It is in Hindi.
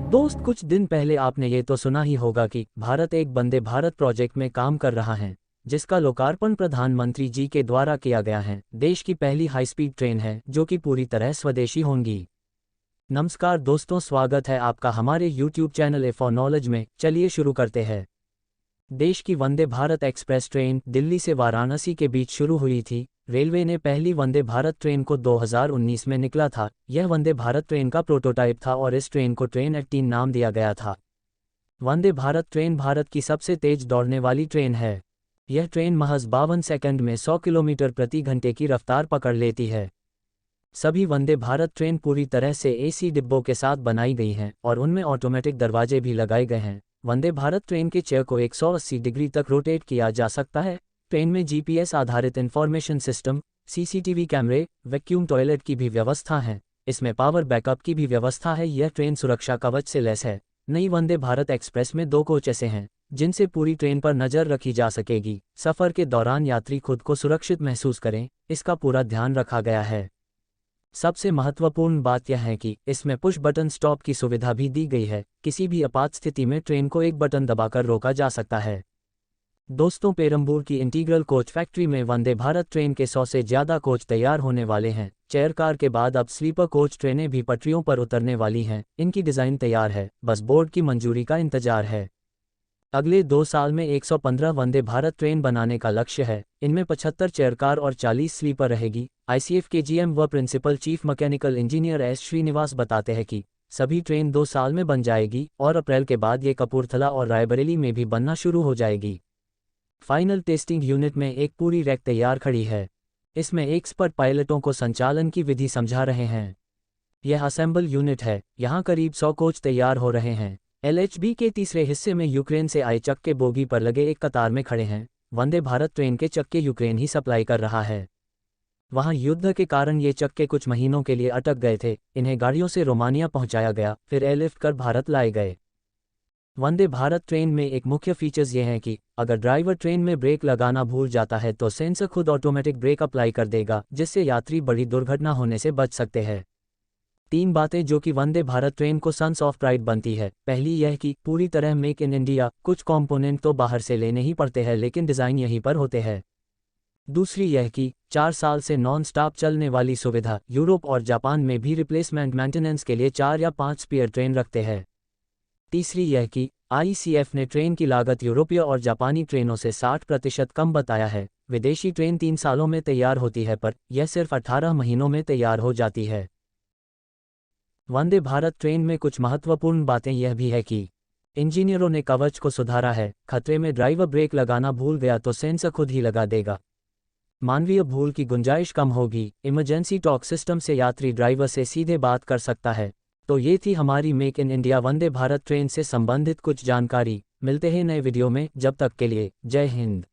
दोस्त, कुछ दिन पहले आपने ये तो सुना ही होगा कि भारत एक वंदे भारत प्रोजेक्ट में काम कर रहा है, जिसका लोकार्पण प्रधानमंत्री जी के द्वारा किया गया है। देश की पहली हाई स्पीड ट्रेन है जो कि पूरी तरह स्वदेशी होंगी। नमस्कार दोस्तों, स्वागत है आपका हमारे YouTube channel A for knowledge में। चलिए शुरू करते हैं। देश की वंदे भारत एक्सप्रेस ट्रेन दिल्ली से वाराणसी के बीच शुरू हुई थी। रेलवे ने पहली वंदे भारत ट्रेन को 2019 में निकला था। यह वंदे भारत ट्रेन का प्रोटोटाइप था और इस ट्रेन को ट्रेन 18 नाम दिया गया था। वंदे भारत ट्रेन भारत की सबसे तेज दौड़ने वाली ट्रेन है। यह ट्रेन महज 52 सेकंड में 100 किलोमीटर प्रति घंटे की रफ्तार पकड़ लेती है। सभी वंदे भारत ट्रेन पूरी तरह से एसी डिब्बों के साथ बनाई गई हैं और उनमें ऑटोमेटिक दरवाजे भी लगाए गए हैं। वंदे भारत ट्रेन के चेयर को 180 डिग्री तक रोटेट किया जा सकता है। ट्रेन में जीपीएस आधारित इंफॉर्मेशन सिस्टम, सीसीटीवी कैमरे, वैक्यूम टॉयलेट की भी व्यवस्था है। इसमें पावर बैकअप की भी व्यवस्था है। यह ट्रेन सुरक्षा कवच से लैस है। नई वंदे भारत एक्सप्रेस में 2 कोच ऐसे हैं जिनसे पूरी ट्रेन पर नजर रखी जा सकेगी। सफर के दौरान यात्री खुद को सुरक्षित महसूस करें, इसका पूरा ध्यान रखा गया है। सबसे महत्वपूर्ण बात यह है कि इसमें पुश बटन स्टॉप की सुविधा भी दी गई है। किसी भी आपात स्थिति में ट्रेन को एक बटन दबाकर रोका जा सकता है। दोस्तों, पेरंबूर की इंटीग्रल कोच फैक्ट्री में वंदे भारत ट्रेन के 100 से ज़्यादा कोच तैयार होने वाले हैं। चेयर कार के बाद अब स्लीपर कोच ट्रेनें भी पटरियों पर उतरने वाली हैं। इनकी डिज़ाइन तैयार है, बस बोर्ड की मंजूरी का इंतजार है। अगले 2 साल में 115 वंदे भारत ट्रेन बनाने का लक्ष्य है। इनमें 75 चेयर कार और 40 स्लीपर रहेगी। आईसीएफ के जीएम व principal chief mechanical engineer S Srinivas बताते हैं कि सभी ट्रेन 2 साल में बन जाएगी और अप्रैल के बाद ये कपूरथला और रायबरेली में भी बनना शुरू हो जाएगी। फाइनल टेस्टिंग यूनिट में एक पूरी रैक तैयार खड़ी है। इसमें एक्सपर्ट पायलटों को संचालन की विधि समझा रहे हैं। यह असेंबल यूनिट है। यहाँ करीब 100 कोच तैयार हो रहे हैं। एलएचबी के तीसरे हिस्से में यूक्रेन से आए चक्के बोगी पर लगे एक कतार में खड़े हैं। वंदे भारत ट्रेन के चक्के यूक्रेन ही सप्लाई कर रहा है। वहां युद्ध के कारण ये चक्के कुछ महीनों के लिए अटक गए थे। इन्हें गाड़ियों से रोमानिया पहुंचाया गया, फिर एयरलिफ्ट कर भारत लाए गए। वंदे भारत ट्रेन में एक मुख्य फीचर्स ये हैं कि अगर ड्राइवर ट्रेन में ब्रेक लगाना भूल जाता है तो सेंसर खुद ऑटोमेटिक ब्रेक अप्लाई कर देगा, जिससे यात्री बड़ी दुर्घटना होने से बच सकते हैं। 3 बातें जो कि वंदे भारत ट्रेन को सन्स ऑफ प्राइड बनती है। पहली यह कि पूरी तरह मेक इन इंडिया। कुछ कंपोनेंट तो बाहर से लेने ही पड़ते हैं, लेकिन डिज़ाइन यहीं पर होते हैं। दूसरी यह कि 4 साल से नॉन स्टॉप चलने वाली सुविधा। यूरोप और जापान में भी रिप्लेसमेंट मेंटेनेंस के लिए 4 या 5 स्पेयर ट्रेन रखते हैं। तीसरी यह कि आईसीएफ ने ट्रेन की लागत यूरोपीय और जापानी ट्रेनों से 60% कम बताया है। विदेशी ट्रेन 3 सालों में तैयार होती है, पर यह सिर्फ 18 महीनों में तैयार हो जाती है। वंदे भारत ट्रेन में कुछ महत्वपूर्ण बातें यह भी है कि इंजीनियरों ने कवच को सुधारा है। खतरे में ड्राइवर ब्रेक लगाना भूल गया तो सेंसर खुद ही लगा देगा। मानवीय भूल की गुंजाइश कम होगी। इमरजेंसी टॉक सिस्टम से यात्री ड्राइवर से सीधे बात कर सकता है। तो ये थी हमारी make in India Vande Bharat train से संबंधित कुछ जानकारी। मिलते हैं नए वीडियो में, जब तक के लिए जय हिंद।